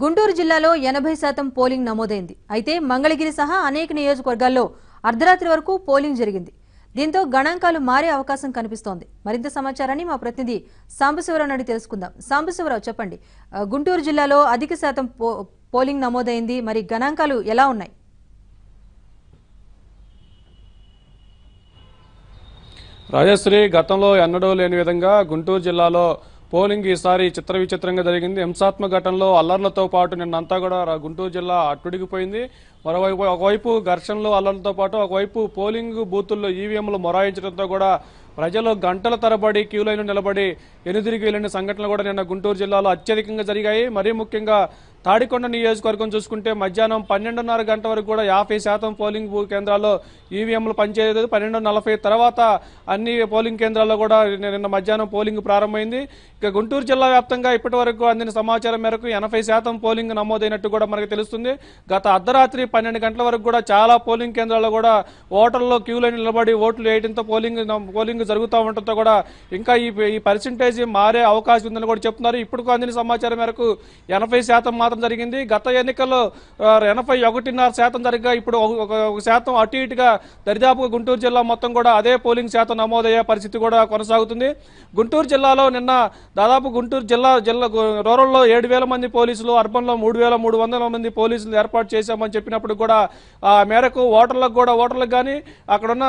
గుంటూరు జిల్లాలో 80% పోలింగ్ నమోదైంది. అయితే మంగళగిరి సహా అనేక నియోజకవర్గాల్లో అర్ధరాత్రి వరకు పోలింగ్ జరిగింది. దీంతో గణాంకాలు మారే అవకాశం కనిపిస్తోంది. మరింత సమాచారాన్ని మా ప్రతినిధి సాంబశివరావు నుండి తెలుసుకుందాం. సాంబశివరావు, చెప్పండి, గుంటూరు జిల్లాలో అధిక శాతం పోలింగ్ నమోదైంది. మరి గణాంకాలు ఎలా ఉన్నాయి? రాజశ్రీ, గతంలో ఎన్నడూ లేని విధంగా గుంటూరు జిల్లాలో పోలింగ్ ఈసారి చిత్ర విచిత్రంగా జరిగింది. హింసాత్మక ఘటనలో అల్లర్లతో పాటు నిన్నంతా కూడా గుంటూరు జిల్లా అట్టుడిగిపోయింది. మరోవైపు ఒకవైపు ఘర్షణలు అల్లర్లతో పాటు ఒకవైపు పోలింగ్ బూతుల్లో ఈవీఎంలు మొరాయించడంతో కూడా ప్రజలు గంటల తరబడి క్యూలైన్ నిలబడి ఎనుదిరిగి వెళ్లిన సంఘటనలు కూడా నిన్న గుంటూరు జిల్లాలో అత్యధికంగా జరిగాయి. మరీ ముఖ్యంగా తాడికొండ నియోజకవర్గం చూసుకుంటే మధ్యాహ్నం 12:30 గంట వరకు కూడా 50% పోలింగ్ కేంద్రాల్లో ఈవీఎంలు పనిచేయలేదు. 12:40 తర్వాత అన్ని పోలింగ్ కేంద్రాల్లో కూడా నిన్న మధ్యాహ్నం పోలింగ్ ప్రారంభమైంది. ఇక గుంటూరు జిల్లా వ్యాప్తంగా ఇప్పటి వరకు అందిన సమాచారం మేరకు 80% పోలింగ్ నమోదైనట్టు కూడా మనకు తెలుస్తుంది. గత అర్ధరాత్రి 12 గంటల వరకు కూడా చాలా పోలింగ్ కేంద్రాల్లో కూడా ఓటర్లో క్యూలైన్ నిలబడి ఓట్లు వేయడంతో పోలింగ్ జరుగుతూ ఉండటంతో కూడా ఇంకా ఈ పర్సెంటేజ్ మారే అవకాశం ఉందని కూడా చెప్తున్నారు. ఇప్పుడు అందిన సమాచారం మేరకు 80% మాత్రం జరిగింది. గత ఎన్నికల్లో 81.5% జరగగా ఇప్పుడు 1% అటు ఇటుగా దరిదాపుగా గుంటూరు జిల్లా మొత్తం కూడా అదే పోలింగ్ శాతం నమోదయ్యే పరిస్థితి కూడా కొనసాగుతుంది. గుంటూరు జిల్లాలో నిన్న దాదాపు గుంటూరు జిల్లా రూరల్లో 7,000 మంది పోలీసులు, అర్బన్లో 3,300 మంది పోలీసులు ఏర్పాటు చేశామని చెప్పినప్పుడు కూడా ఆ మేరకు ఓటర్లకు కానీ అక్కడున్న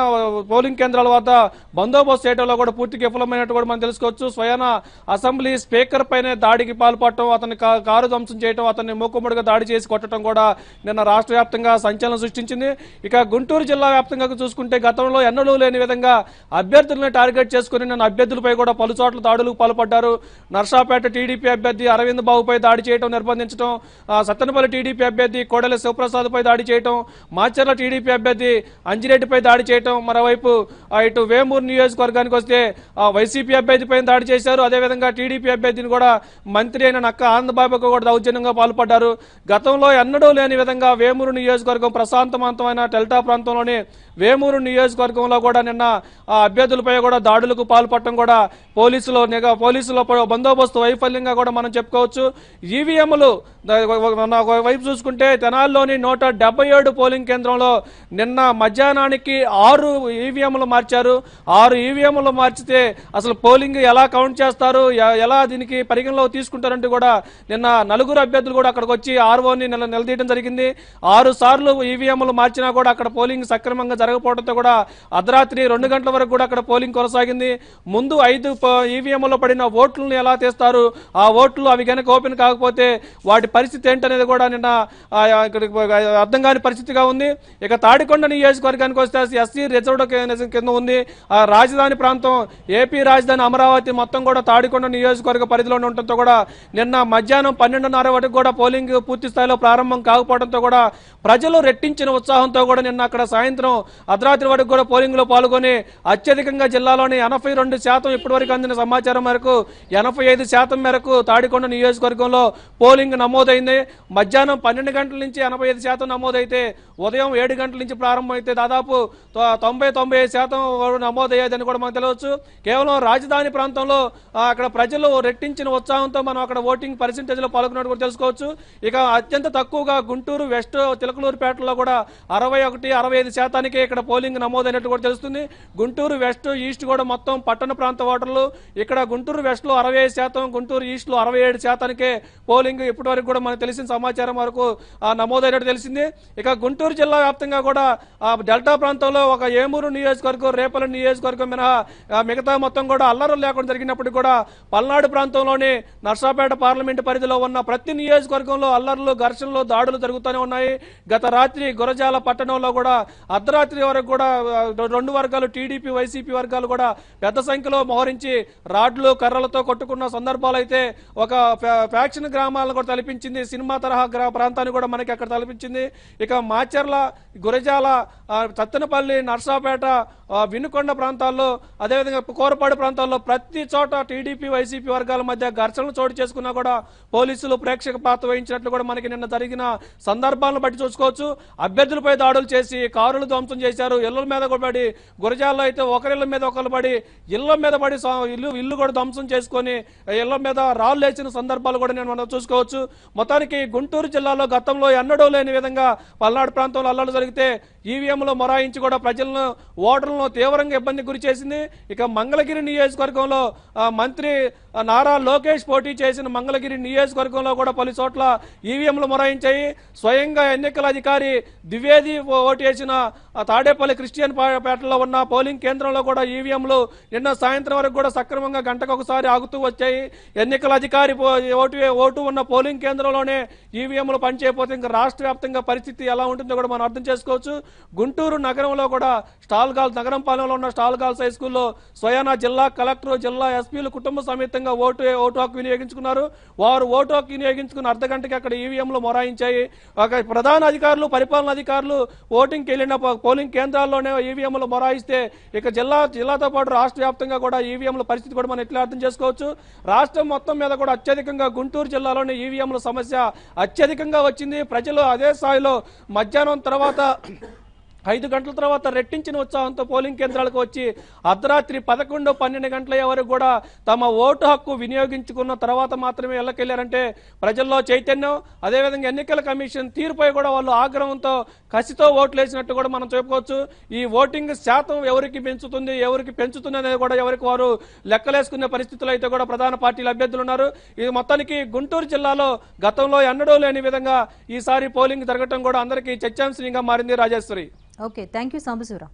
పోలింగ్ కేంద్రాల వద్ద బందోబస్తు చేయడంలో కూడా పూర్తిగా విఫలమైనట్టు కూడా మనం తెలుసుకోవచ్చు. స్వయాన అసెంబ్లీ స్పీకర్ పైనే దాడికి పాల్పడటం, అతని కారు ధ్వంసం చేయడం, అతన్ని మూకుమ్మడిగా దాడి చేసి కొట్టడం కూడా నిన్న రాష్ట్ర వ్యాప్తంగా సంచలనం సృష్టించింది. ఇక గుంటూరు జిల్లా వ్యాప్తంగా చూసుకుంటే గతంలో ఎన్నడూ లేని విధంగా అభ్యర్థులను టార్గెట్ చేసుకుని నిన్న అభ్యర్థులపై కూడా పలు చోట్ల దాడులకు పాల్పడ్డారు. నర్సాపేట టీడీపీ అభ్యర్థి అరవింద్ బాబుపై దాడి చేయడం, నిర్బంధించడం, సత్తెనపల్లి టీడీపీ అభ్యర్థి కోడెల శివప్రసాద్ పై దాడి చేయడం, మాచర్ల టీడీపీ అభ్యర్థి అంజిరెడ్డిపై దాడి చేయడం, మరోవైపు ఇటు వేమూరు నియోజకవర్గానికి వస్తే వైసీపీ అభ్యర్థిపై దాడి చేశారు. అదేవిధంగా టీడీపీ అభ్యర్థిని కూడా మంత్రి అయిన నక్క ఆనందబాబుకు కూడా దౌర్జన్యంగా పాల్పడ్డారు. గతంలో ఎన్నడూ లేని విధంగా వేమూరు నియోజకవర్గం ప్రశాంతవంతమైన డెల్టా ప్రాంతంలోని వేమూరు నియోజకవర్గంలో కూడా నిన్న అభ్యర్థులపై కూడా దాడులకు పాల్పడటం కూడా పోలీసుల బందోబస్తు వైఫల్యంగా కూడా మనం చెప్పుకోవచ్చు. ఈవీఎంలు వైపు చూసుకుంటే తెనాలిలోని 177 పోలింగ్ కేంద్రంలో నిన్న మధ్యాహ్నానికి 6 ఈవీఎంలు మార్చారు. 6 ఈవీఎంలు మార్చితే అసలు పోలింగ్ ఎలా కౌంట్ చేస్తారు, ఎలా దీనికి పరిగణలో తీసుకుంటారంటూ కూడా నిన్న 4 అభ్యర్థులు కూడా అక్కడికి వచ్చి ఆర్ఓని నిలదీయడం జరిగింది. 6 సార్లు ఈవీఎంలు మార్చినా కూడా అక్కడ పోలింగ్ సక్రమంగా జరగకపోవడంతో కూడా అర్ధరాత్రి 2 గంటల వరకు కూడా అక్కడ పోలింగ్ కొనసాగింది. ముందు 5 ఈవీఎంలో పడిన ఓట్లను ఎలా తీస్తారు, ఆ ఓట్లు అవి కనుక ఓపెన్ కాకపోతే వాటి పరిస్థితి ఏంటనేది కూడా నిన్న అర్థం కాని పరిస్థితిగా ఉంది. ఇక తాడికొండ నియోజకవర్గానికి వస్తే ఎస్సీ రిజర్వ్డ్ కింద ఉంది. ఆ రాజధాని ప్రాంతం ఏపీ రాజధాని అమరావతి మొత్తం కూడా తాడికొండ నియోజకవర్గ పరిధిలోనే ఉండటంతో కూడా నిన్న మధ్యాహ్నం 12:30 వరకు కూడా పోలింగ్ పూర్తి స్థాయిలో ప్రారంభం కాకపోవడంతో కూడా ప్రజలు రెట్టించిన ఉత్సాహంతో కూడా నిన్న అక్కడ సాయంత్రం అర్ధరాత్రి వరకు కూడా పోలింగ్ లో పాల్గొని అత్యధికంగా జిల్లాలోని 82% ఇప్పటివరకు అందిన సమాచారం మేరకు 85% మేరకు తాడికొండ నియోజకవర్గంలో పోలింగ్ నమోదైంది. మధ్యాహ్నం 12 గంటల నుంచి 85% నమోదైతే ఉదయం 7 గంటల నుంచి ప్రారంభమైతే దాదాపు 90-95% నమోదయ్యేదని కూడా మనం తెలియవచ్చు. కేవలం రాజధాని ప్రాంతంలో అక్కడ ప్రజలు రెట్టించిన ఉత్సాహంతో మనం అక్కడ ఓటింగ్ పర్సెంటేజ్ లో పాల్గొన్నట్టు కూడా తెలుసుకోవచ్చు. ఇక అత్యంత తక్కువగా గుంటూరు వెస్ట్ తిలకలూరుపేటలో కూడా 61-65% ఇక్కడ పోలింగ్ నమోదైనట్టు కూడా తెలుస్తుంది. గుంటూరు వెస్ట్ ఈస్ట్ కూడా మొత్తం పట్టణ ప్రాంత ఓటర్లు. ఇక్కడ గుంటూరు వెస్ట్ లో 65%, గుంటూరు ఈస్ట్ లో 67% పోలింగ్ ఇప్పటి వరకు కూడా మనకు తెలిసిన సమాచారం వరకు నమోదైనట్టు తెలిసింది. ఇక గుంటూరు జిల్లా వ్యాప్తంగా కూడా డెల్టా ప్రాంతంలో ఒక ఏమూరు నియోజకవర్గం, రేపల్లి నియోజకవర్గం మినహా మిగతా మొత్తం కూడా అల్లర్లు లేకుండా జరిగినప్పటికీ కూడా పల్నాడు ప్రాంతంలోని నర్సాపేట పార్లమెంటు పరిధిలో ఉన్న ప్రతి నియోజకవర్గంలో అల్లర్లు, ఘర్షణలు, దాడులు జరుగుతూనే ఉన్నాయి. గత రాత్రి గురజాల పట్టణంలో కూడా అర్ధరాత్రి వరకు కూడా 2 వర్గాలు, టీడీపీ వైసీపీ వర్గాలు కూడా పెద్ద సంఖ్యలో మోహరించి రాడ్లు కర్రలతో కొట్టుకున్న సందర్భాలు అయితే ఒక ఫ్యాక్షన్ గ్రామాలను కూడా తలపించింది. సినిమా తరహా ప్రాంతాన్ని కూడా మనకి అక్కడ తలపించింది. ఇక మాచర్ల, గురజాల, సత్తెనపల్లి, నర్సాపేట, వినుకొండ ప్రాంతాల్లో, అదేవిధంగా కోరపాడు ప్రాంతాల్లో ప్రతి చోట టీడీపీ వైసీపీ వర్గాల మధ్య ఘర్షణలు చోటు చేసుకున్నా కూడా పోలీసులు ప్రేక్షక పాత్ర వహించినట్లు కూడా మనకి నిన్న జరిగిన సందర్భాలను బట్టి చూసుకోవచ్చు. అభ్యర్థులపై దాడులు చేసి కారులు ధ్వంసం చేశారు, ఇళ్ల మీద కూడా పడి, గురజాల్లో అయితే ఒకరిళ్ల మీద ఒకరు పడి ఇళ్ల మీద పడి ఇల్లు కూడా ధ్వంసం చేసుకొని ఇళ్ల మీద రాళ్లు వేసిన సందర్భాలు కూడా మనం చూసుకోవచ్చు. మొత్తానికి గుంటూరు జిల్లాలో గతంలో ఎన్నడూ లేని విధంగా పల్నాడు ప్రాంతంలో అల్లర్లు జరిగితే ఈవీఎంలో మొరాయించి కూడా ప్రజలను ఓటర్లను తీవ్రంగా ఇబ్బందికి గురి చేసింది. ఇక మంగళగిరి నియోజకవర్గంలో మంత్రి నారా లోకేష్ పోటీ చేసిన మంగళగిరి నియోజకవర్గంలో కూడా పలు చోట్ల ఈవీఎంలు మొరాయించాయి. స్వయంగా ఎన్నికల అధికారి ద్వివేది ఓటు వేసిన తాడేపల్లి క్రిస్టియన్ పేటలో ఉన్న పోలింగ్ కేంద్రంలో కూడా ఈవీఎంలు నిన్న సాయంత్రం వరకు కూడా సక్రమంగా గంటకు ఒకసారి ఆగుతూ వచ్చాయి. ఎన్నికల అధికారి ఓటు ఉన్న పోలింగ్ కేంద్రంలోనే ఈవీఎంలు పనిచేయకపోతే ఇంకా రాష్ట్ర వ్యాప్తంగా పరిస్థితి ఎలా ఉంటుందో కూడా మనం అర్థం చేసుకోవచ్చు. గుంటూరు నగరంలో కూడా నగరం పాలనలో ఉన్న స్టాల్ గర్ల్స్ హై స్కూల్లో స్వయానా జిల్లా కలెక్టర్, జిల్లా ఎస్పీలు కుటుంబ సమేతంగా ఓటు హక్కు వినియోగించుకున్నారు. వారు ఓటు హక్కు వినియోగించుకున్న అర్ధ గంటకి అక్కడ ఈవీఎంలు మొరాయించాయి. ప్రధాన అధికారులు, పరిపాలన అధికారులు ఓటింగ్కి వెళ్లిన పోలింగ్ కేంద్రాల్లోనే ఈవీఎంలు మొరాయిస్తే ఇక జిల్లాతో పాటు రాష్ట్ర వ్యాప్తంగా కూడా ఈవీఎంల పరిస్థితి కూడా మనం ఎట్లా అర్థం చేసుకోవచ్చు. రాష్ట్రం మొత్తం మీద కూడా అత్యధికంగా గుంటూరు జిల్లాలోని ఈవీఎంల సమస్య అత్యధికంగా వచ్చింది. ప్రజలు అదే స్థాయిలో మధ్యాహ్నం తర్వాత 5 గంటల తర్వాత రెట్టించిన ఉత్సాహంతో పోలింగ్ కేంద్రాలకు వచ్చి అర్ధరాత్రి 11, 12 గంటల వరకు కూడా తమ ఓటు హక్కు వినియోగించుకున్న తర్వాత మాత్రమే ఇళ్లకెళ్లారంటే ప్రజల్లో చైతన్యం, అదేవిధంగా ఎన్నికల కమిషన్ తీరుపై కూడా వాళ్ళు ఆగ్రహంతో కసితో ఓట్లు వేసినట్టు కూడా మనం చెప్పుకోవచ్చు. ఈ ఓటింగ్ శాతం ఎవరికి పెంచుతుంది అనేది కూడా ఎవరికి వారు లెక్కలేసుకునే పరిస్థితులు అయితే కూడా ప్రధాన పార్టీల అభ్యర్థులు ఉన్నారు. ఇది మొత్తానికి గుంటూరు జిల్లాలో గతంలో ఎన్నడూ లేని విధంగా ఈసారి పోలింగ్ జరగడం కూడా అందరికీ చర్చాంశంగా మారింది. Rajeshwari. Okay, thank you Sambasivarao.